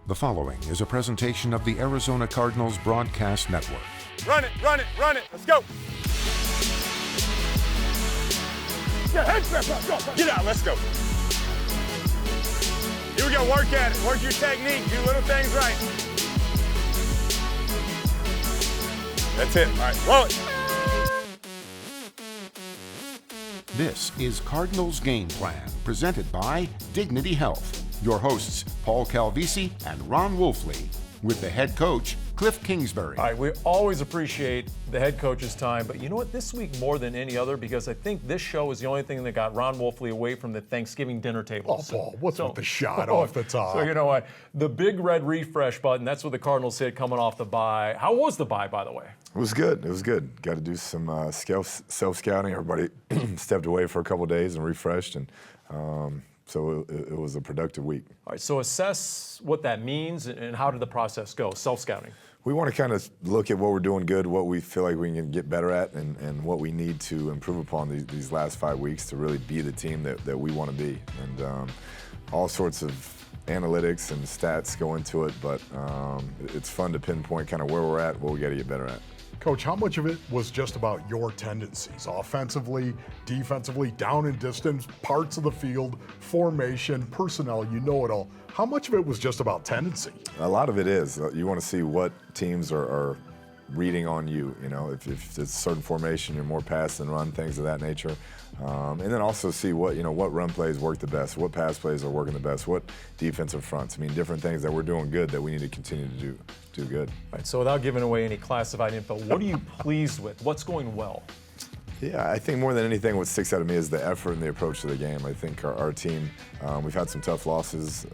The following is a presentation of the Arizona Cardinals Broadcast Network. Run it, run it, run it. Let's go. Yeah, head grab, go. Get out, let's go. Here we go, work at it. Work your technique, do little things right. That's it, all right, roll it. This is Cardinals Game Plan, presented by Dignity Health. Your hosts, Paul Calvisi and Ron Wolfley, with the head coach, Cliff Kingsbury. All right, we always appreciate the head coach's time, but you know what, this week more than any other, because I think this show is the only thing that got Ron Wolfley away from the Thanksgiving dinner table. Oh, Paul, what's with the shot off the top? So you know what, the big red refresh button, that's what the Cardinals hit coming off the bye. How was the bye, by the way? It was good. It was good. Got to do some self-scouting. Everybody stepped away for a couple of days and refreshed, and so it was a productive week. All right, so assess what that means and how did the process go, self-scouting? We want to kind of look at what we're doing good, what we feel like we can get better at, and what we need to improve upon these last 5 weeks to really be the team that we want to be. And all sorts of analytics and stats go into it, but it's fun to pinpoint kind of where we're at, what we got to get better at. Coach, how much of it was just about your tendencies, offensively, defensively, down and distance, parts of the field, formation, personnel, you know it all. How much of it was just about tendency? A lot of it is. You want to see what teams are reading on you. You know, if it's a certain formation, you're more pass than run, things of that nature. And then also see what run plays work the best, what pass plays are working the best, what defensive fronts. I mean, different things that we're doing good that we need to continue to do good. All right, so without giving away any classified info, what are you pleased with? What's going well? Yeah, I think more than anything what sticks out to me is the effort and the approach to the game. I think our team, we've had some tough losses,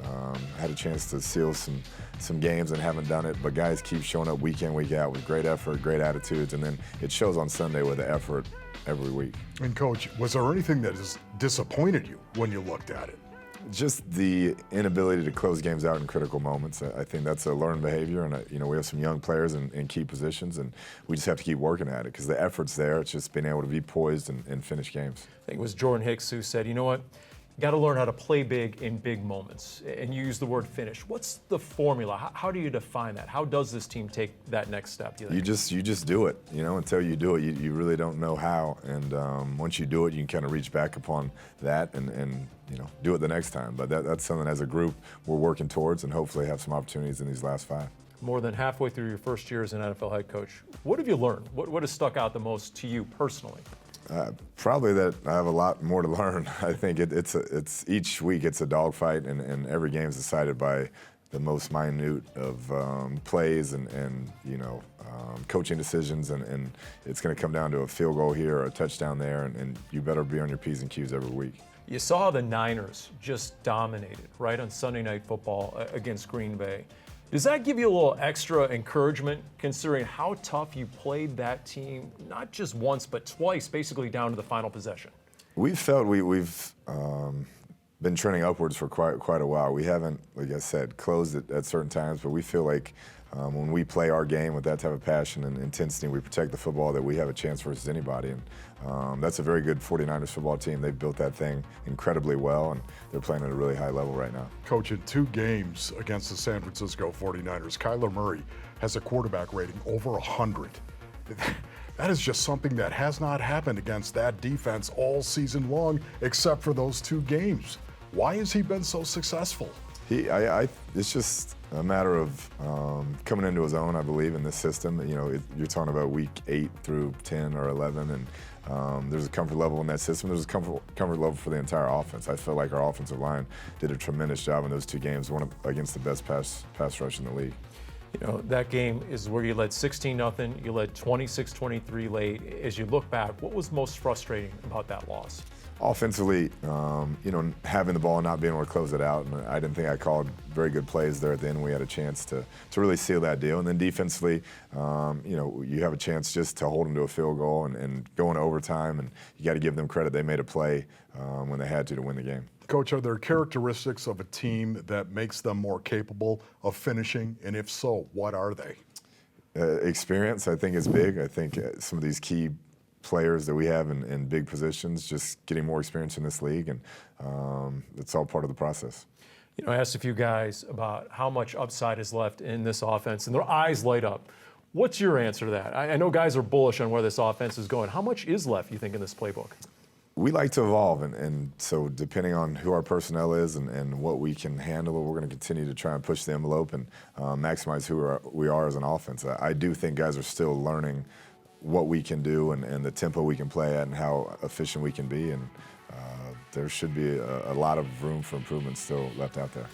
had a chance to seal some games and haven't done it, but guys keep showing up week in, week out with great effort, great attitudes, and then it shows on Sunday with the effort every week. And Coach, was there anything that has disappointed you when you looked at it? Just the inability to close games out in critical moments. I think that's a learned behavior, and we have some young players in key positions, and we just have to keep working at it because the effort's there. It's just being able to be poised and finish games. I think it was Jordan Hicks who said, you know what, you got to learn how to play big in big moments, and you use the word finish. What's the formula? How do you define that? How does this team take that next step? You just do it. Until you do it, you really don't know how. And once you do it, you can kind of reach back upon that and do it the next time. But that's something as a group we're working towards, and hopefully have some opportunities in these last 5. More than halfway through your first year as an NFL head coach, what have you learned? What has stuck out the most to you personally? Probably that I have a lot more to learn. I think it's each week it's a dogfight, and every game is decided by the most minute of plays and coaching decisions, and it's going to come down to a field goal here or a touchdown there, and you better be on your P's and Q's every week. You saw how the Niners just dominated, right, on Sunday Night Football against Green Bay. Does that give you a little extra encouragement, considering how tough you played that team, not just once, but twice, basically down to the final possession? We've felt we've been trending upwards for quite a while. We haven't, like I said, closed it at certain times, but we feel like when we play our game with that type of passion and intensity, we protect the football, that we have a chance versus anybody. And that's a very good 49ers football team. They've built that thing incredibly well, and they're playing at a really high level right now. Coach, in 2 games against the San Francisco 49ers, Kyler Murray has a quarterback rating over 100. That is just something that has not happened against that defense all season long, except for those 2 games. Why has he been so successful? It's just a matter of coming into his own, I believe, in this system. You're talking about week 8 through 10 or 11, and there's a comfort level in that system. There's a comfort level for the entire offense. I feel like our offensive line did a tremendous job in those 2 games, against the best pass rush in the league. That game is where you led 16-0, you led 26-23 late. As you look back, what was most frustrating about that loss? Offensively, having the ball and not being able to close it out, and I didn't think I called very good plays there at the end. We had a chance to really seal that deal. And then defensively, you have a chance just to hold them to a field goal and go into overtime, and you got to give them credit. They made a play when they had to win the game. Coach, are there characteristics of a team that makes them more capable of finishing? And if so, what are they? Experience, I think, is big. I think some of these key players that we have in big positions, just getting more experience in this league, and it's all part of the process. I asked a few guys about how much upside is left in this offense, and their eyes light up. What's your answer to that? I know guys are bullish on where this offense is going. How much is left, you think, in this playbook? We like to evolve, and so depending on who our personnel is and what we can handle, we're going to continue to try and push the envelope and maximize who we are as an offense. I do think guys are still learning what we can do and the tempo we can play at and how efficient we can be, and there should be a lot of room for improvement still left out there.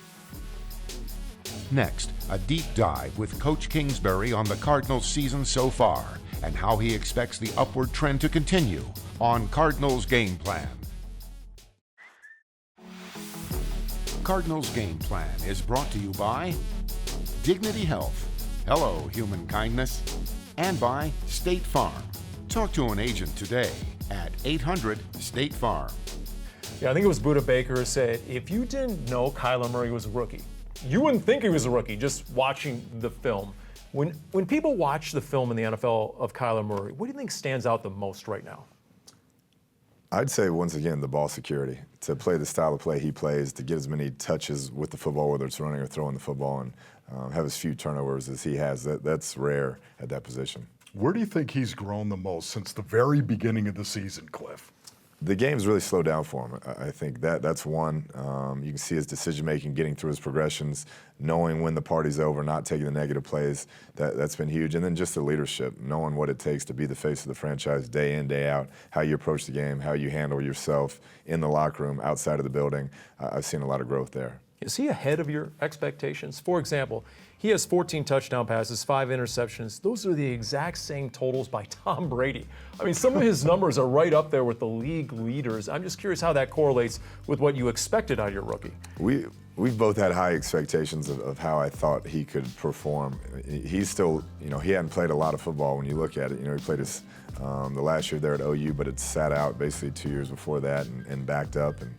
Next, a deep dive with Coach Kingsbury on the Cardinals season so far and how he expects the upward trend to continue on Cardinals Game Plan. Cardinals Game Plan is brought to you by Dignity Health, hello human kindness, and by State Farm. Talk to an agent today at 800-STATE-FARM. Yeah, I think it was Buda Baker who said, if you didn't know Kyler Murray was a rookie, you wouldn't think he was a rookie just watching the film. When people watch the film in the NFL of Kyler Murray, what do you think stands out the most right now? I'd say, once again, the ball security. To play the style of play he plays, to get as many touches with the football, whether it's running or throwing the football, and have as few turnovers as he has, that's rare at that position. Where do you think he's grown the most since the very beginning of the season, Cliff? The game's really slowed down for him. I think that's one. You can see his decision-making, getting through his progressions, knowing when the party's over, not taking the negative plays. That's been huge. And then just the leadership, knowing what it takes to be the face of the franchise day in, day out, how you approach the game, how you handle yourself in the locker room, outside of the building. I've seen a lot of growth there. Is he ahead of your expectations? For example, he has 14 touchdown passes, 5 interceptions. Those are the exact same totals by Tom Brady. I mean, some of his numbers are right up there with the league leaders. I'm just curious how that correlates with what you expected out of your rookie. We've both had high expectations of how I thought he could perform. He's still, he hadn't played a lot of football when you look at it. He played his the last year there at OU, but it sat out basically 2 years before that and backed up. And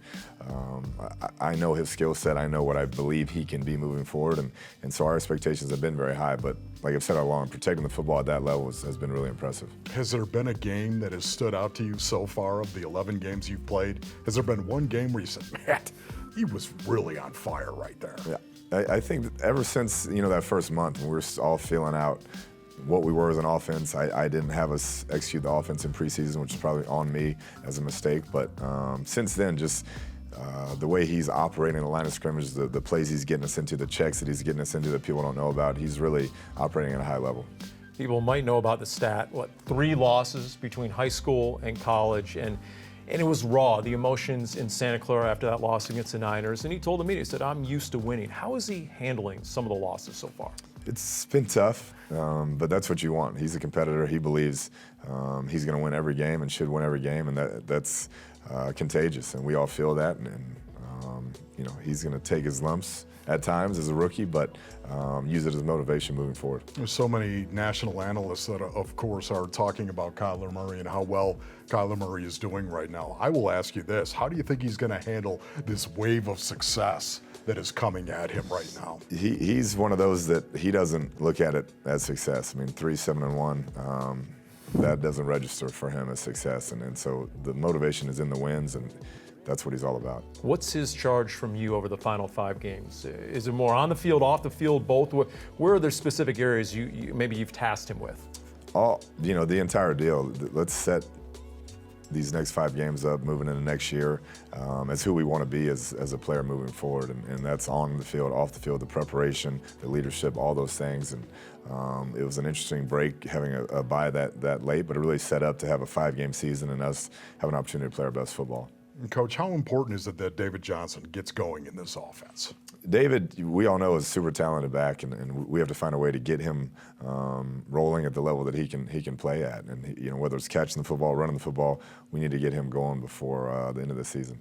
I know his skill set. I know what I believe he can be moving forward. And so our expectations have been very high. But like I've said all along, protecting the football at that level has been really impressive. Has there been a game that has stood out to you so far of the 11 games you've played? Has there been one game where you said, man, he was really on fire right there? Yeah, I think that ever since that first month when we were all feeling out what we were as an offense, I didn't have us execute the offense in preseason, which is probably on me as a mistake. But since then, just the way he's operating the line of scrimmage, the plays he's getting us into, the checks that he's getting us into that people don't know about, he's really operating at a high level. People might know about the stat, 3 losses between high school and college, and it was raw, the emotions in Santa Clara after that loss against the Niners. And he told the media, he said, I'm used to winning. How is he handling some of the losses so far? It's been tough, but that's what you want. He's a competitor. He believes he's going to win every game and should win every game, and that's contagious. And we all feel that. And he's going to take his lumps at times as a rookie, but use it as motivation moving forward. There's so many national analysts that, of course, are talking about Kyler Murray and how well Kyler Murray is doing right now. I will ask you this. How do you think he's going to handle this wave of success that is coming at him right now? He's one of those that he doesn't look at it as success. I mean, 3-7-1, that doesn't register for him as success. And so the motivation is in the wins, and that's what he's all about. What's his charge from you over the final 5 games? Is it more on the field, off the field, both? Where are there specific areas maybe you've tasked him with? The entire deal. Let's set these next 5 games up, moving into next year, as who we want to be as a player moving forward. And that's on the field, off the field, the preparation, the leadership, all those things. And it was an interesting break having a bye that late, but it really set up to have a 5-game season and us have an opportunity to play our best football. And Coach, how important is it that David Johnson gets going in this offense? David, we all know, is a super talented back, and we have to find a way to get him rolling at the level that he can play at. And whether it's catching the football, running the football, we need to get him going before the end of the season.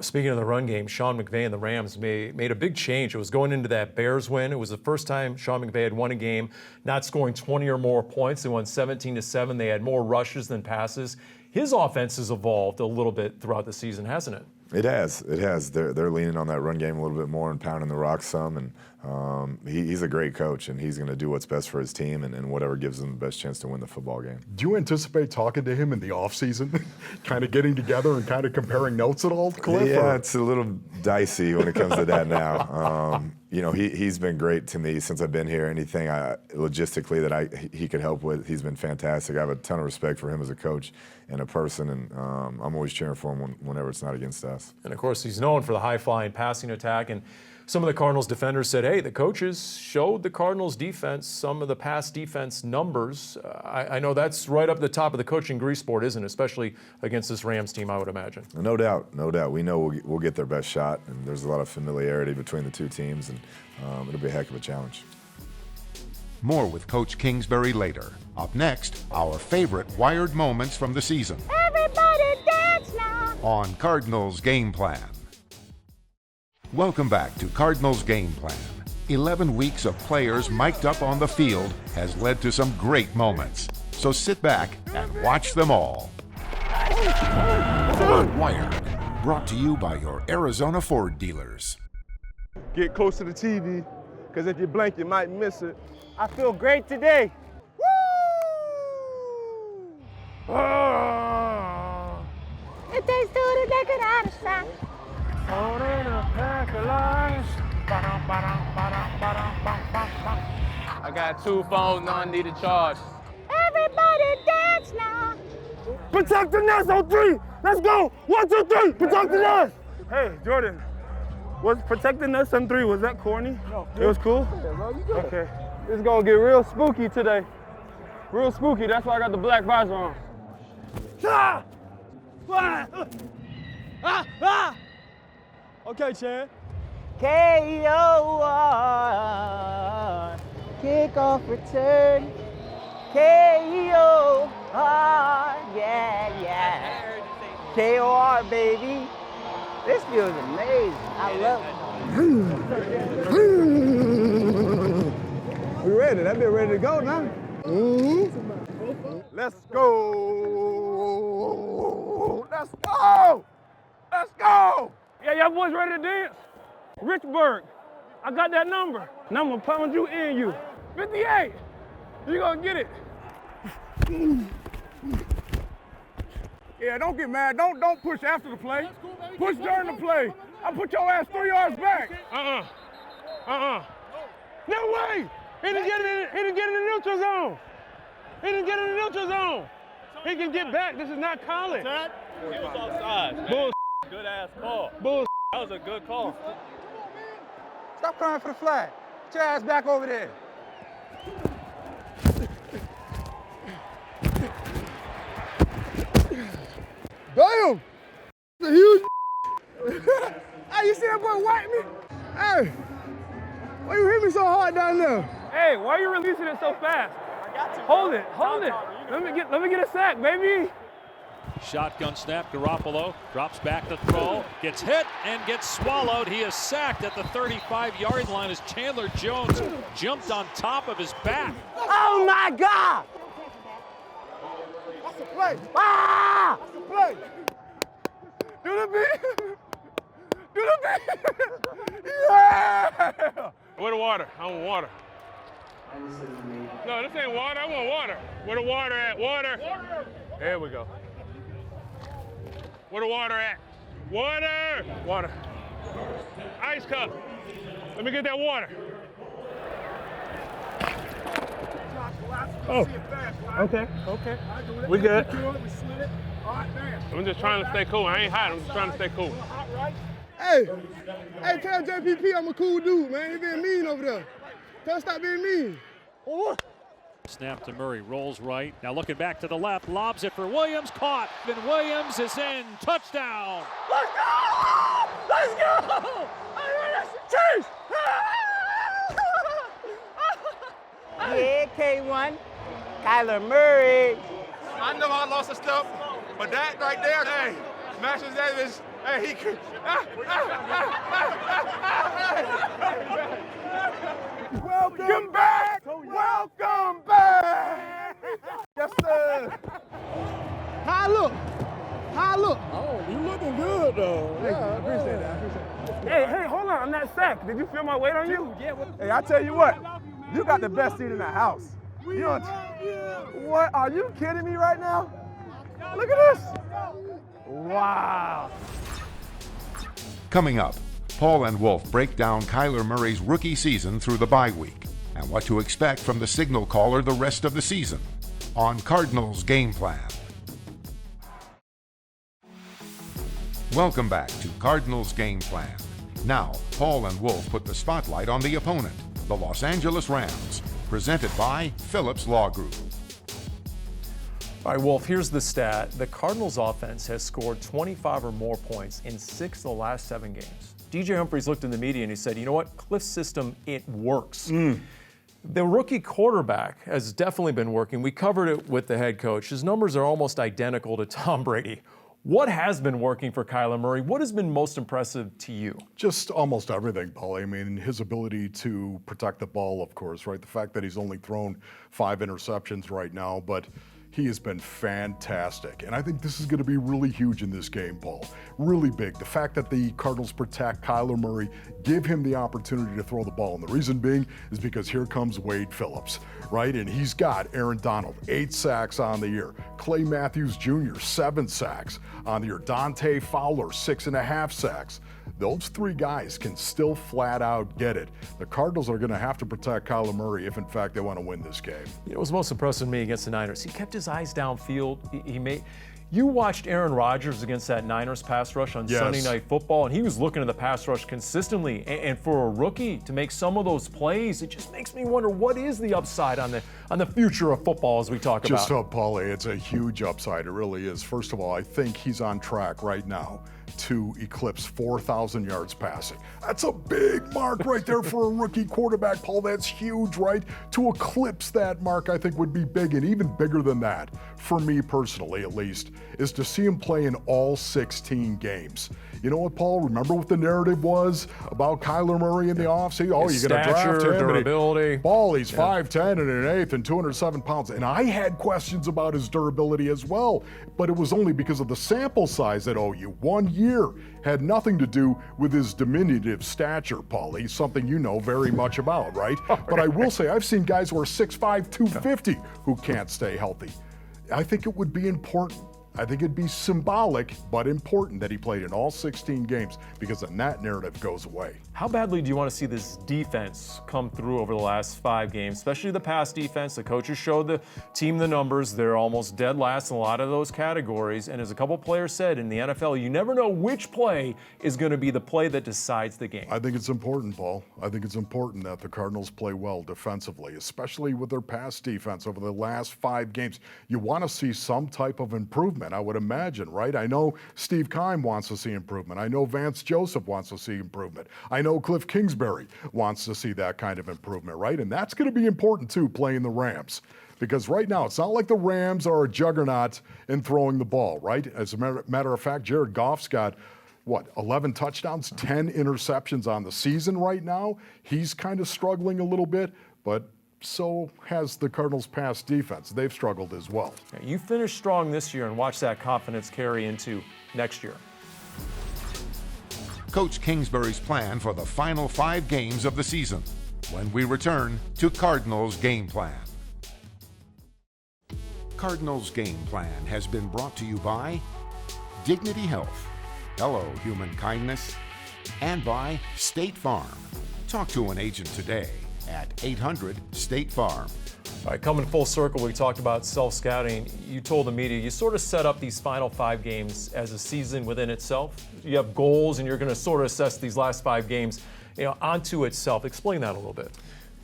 Speaking of the run game, Sean McVay and the Rams made a big change. It was going into that Bears win. It was the first time Sean McVay had won a game not scoring 20 or more points. They won 17-7. They had more rushes than passes. His offense has evolved a little bit throughout the season, hasn't it? It has. They're leaning on that run game a little bit more and pounding the rock some, and he's a great coach, and he's going to do what's best for his team and whatever gives them the best chance to win the football game. Do you anticipate talking to him in the offseason, kind of getting together and kind of comparing notes at all, Cliff? Yeah, it's a little dicey when it comes to that now. You know, he's been great to me since I've been here. Anything logistically that he could help with, he's been fantastic. I have a ton of respect for him as a coach and a person, and I'm always cheering for him whenever it's not against us. And of course, he's known for the high-flying passing attack. And some of the Cardinals defenders said, hey, the coaches showed the Cardinals defense some of the past defense numbers. I know that's right up the top of the coaching grease board, isn't it? Especially against this Rams team, I would imagine. No doubt, no doubt. We know we'll get their best shot, and there's a lot of familiarity between the two teams, and it'll be a heck of a challenge. More with Coach Kingsbury later. Up next, our favorite Wired moments from the season. Everybody dance now. On Cardinals Game Plan. Welcome back to Cardinals Game Plan. 11 weeks of players mic'd up on the field has led to some great moments. So sit back and watch them all. Wired, brought to you by your Arizona Ford dealers. Get close to the TV, because if you blink, you might miss it. I feel great today. Woo! It tastes good like an out of sight. On in a pack of lies. I got 2 phones, none need to charge. Everybody dance now. Protect the nest on 3. Let's go. 1, 2, 3. Protect the nest. Hey, Jordan. Was protecting us on 3, was that corny? No. It was cool? Yeah, bro, you good. Okay. It's gonna get real spooky today. Real spooky, that's why I got the black visor on. Ah! Ah! Ah! Ah! Okay, Chad. K-O-R, kickoff return. K-O-R, yeah. K-O-R, baby. This feels amazing. I love it. We ready. That been ready to go now. Let's go. Let's go. Let's go. Yeah, y'all boys ready to dance? Richburg, I got that number. Now I'm gonna pound you in you. 58, you gonna get it. Yeah, don't get mad. Don't push after the play. Push during the play. I'll put your ass 3 yards back. No way! He didn't get in the neutral zone. He didn't get in the neutral zone. He can get back. This is not college. He was offside. Bull. Good ass call. Bull. That was a good call. Stop crying for the flag. Get your ass back over there. Damn! That's a huge. Hey, you see that boy wipe me? Hey, why you hit me so hard down there? Hey, why are you releasing it so fast? I got to. Hold it. Let me get a sack, baby. Shotgun snap. Garoppolo drops back to throw. Gets hit and gets swallowed. He is sacked at the 35-yard line as Chandler Jones jumped on top of his back. Oh my God! That's a play. Ah! That's a play. Do the beat. Do the beat. Yeah! Where the water? I want water. No, this ain't water. I want water. Where the water at? Water. There we go. Where the water at? Water. Water. Ice cup. Let me get that water. Oh. Okay. We good. I'm just trying to stay cool. I ain't hot. I'm just trying to stay cool. Hey, tell JPP I'm a cool dude, man. He being mean over there. Tell him stop being mean. Snap to Murray, rolls right. Now looking back to the left, lobs it for Williams, caught. Then Williams is in, touchdown. Let's go! Let's go! Chase! Yeah, K1, Kyler Murray. I know I lost a step, but that right there, hey, Master Davis, hey, he could. Welcome back! Welcome back! Yes, sir. How I look? How I look? Oh, you looking good, though. Yeah, I appreciate that. Hey, hold on. on that sack. Did you feel my weight on you? Yeah. Hey, I tell you what, you got the best seat in the house. You know what? Are you kidding me right now? Look at this. Wow. Coming up, Paul and Wolf break down Kyler Murray's rookie season through the bye week and what to expect from the signal caller the rest of the season on Cardinals Game Plan. Welcome back to Cardinals Game Plan. Now, Paul and Wolf put the spotlight on the opponent, the Los Angeles Rams, presented by Phillips Law Group. All right, Wolf, here's the stat. The Cardinals offense has scored 25 or more points in 6 of the last 7 games. DJ Humphries looked in the media and he said, you know what, Cliff's system, it works. The rookie quarterback has definitely been working. We covered it with the head coach. His numbers are almost identical to Tom Brady. What has been working for Kyler Murray? What has been most impressive to you? Just almost everything, Paul. I mean, his ability to protect the ball, of course, right? The fact that he's only thrown 5 interceptions right now, but he has been fantastic. And I think this is going to be really huge in this game, Paul. Really big. The fact that the Cardinals protect Kyler Murray, give him the opportunity to throw the ball. And the reason being is because here comes Wade Phillips, right? And he's got Aaron Donald, 8 sacks on the year. Clay Matthews Jr., 7 sacks on the year. Dante Fowler, 6.5 sacks. Those 3 guys can still flat out get it. The Cardinals are going to have to protect Kyler Murray if, in fact, they want to win this game. You know, what was most impressive to me against the Niners, he kept his eyes downfield. You watched Aaron Rodgers against that Niners pass rush on Sunday Night Football, and he was looking at the pass rush consistently. And for a rookie to make some of those plays, it just makes me wonder what is the upside on the future of football as we talk about. Just Paulie, it's a huge upside. It really is. First of all, I think he's on track right now to eclipse 4,000 yards passing. That's a big mark right there for a rookie quarterback, Paul. That's huge, right? To eclipse that mark, I think would be big, and even bigger than that, for me personally at least, is to see him play in all 16 games. You know what, Paul? Remember what the narrative was about Kyler Murray in the offseason? Oh, you're going to draft him. Durability. Paul, he's 5'10" and an eighth and 207 pounds. And I had questions about his durability as well, but it was only because of the sample size at OU. 1 year had nothing to do with his diminutive stature, Paulie, something you know very much about, right? But I will say, I've seen guys who are 6'5", 250 who can't stay healthy. I think it would be important. I think it'd be symbolic, but important that he played in all 16 games, because then that narrative goes away. How badly do you want to see this defense come through over the last 5 games, especially the pass defense? The coaches showed the team the numbers. They're almost dead last in a lot of those categories. And as a couple players said, in the NFL, you never know which play is going to be the play that decides the game. I think it's important, Paul. I think it's important that the Cardinals play well defensively, especially with their pass defense over the last 5 games. You want to see some type of improvement, I would imagine, right? I know Steve Keim wants to see improvement. I know Vance Joseph wants to see improvement. I know Cliff Kingsbury wants to see that kind of improvement, right? And that's going to be important too, playing the Rams. Because right now, it's not like the Rams are a juggernaut in throwing the ball, right? As a matter of fact, Jared Goff's got, 11 touchdowns, 10 interceptions on the season right now. He's kind of struggling a little bit, but so has the Cardinals' pass defense. They've struggled as well. You finished strong this year, and watch that confidence carry into next year. Coach Kingsbury's plan for the final 5 games of the season when we return to Cardinals Game Plan. Cardinals Game Plan has been brought to you by Dignity Health, hello human kindness, and by State Farm. Talk to an agent today at 800-STATE-FARM. All right, coming full circle, we talked about self-scouting. You told the media you sort of set up these final 5 games as a season within itself. You have goals, and you're going to sort of assess these last 5 games, onto itself. Explain that a little bit.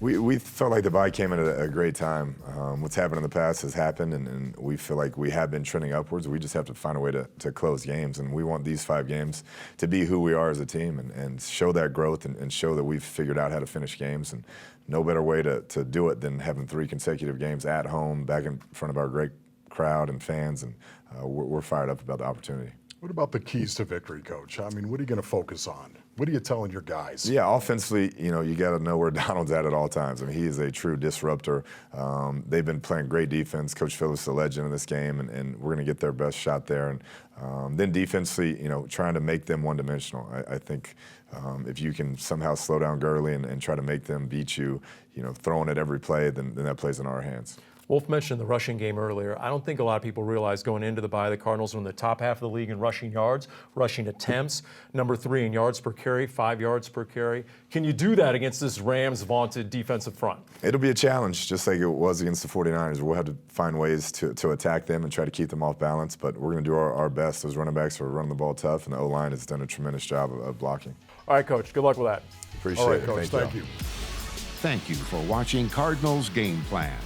We felt like the bye came at a great time. What's happened in the past has happened, and we feel like we have been trending upwards. We just have to find a way to close games, and we want these 5 games to be who we are as a team and show that growth and show that we've figured out how to finish games. And no better way to do it than having 3 consecutive games at home, back in front of our great crowd and fans, and we're fired up about the opportunity. What about the keys to victory, Coach? I mean, what are you going to focus on? What are you telling your guys? Yeah, offensively, you got to know where Donald's at all times. I mean, he is a true disruptor. They've been playing great defense. Coach Phillips is the legend in this game, and we're going to get their best shot there. And then defensively, trying to make them one-dimensional. I think if you can somehow slow down Gurley and try to make them beat you, throwing at every play, then that plays in our hands. Wolf mentioned the rushing game earlier. I don't think a lot of people realize going into the bye, the Cardinals are in the top half of the league in rushing yards, rushing attempts, number 3 in yards per carry, 5 yards per carry. Can you do that against this Rams vaunted defensive front? It'll be a challenge, just like it was against the 49ers. We'll have to find ways to attack them and try to keep them off balance, but we're going to do our best. Those running backs are running the ball tough, and the O-line has done a tremendous job of blocking. All right, Coach, good luck with that. All right, Appreciate it. Coach, thank you. Thank you for watching Cardinals Game Plan.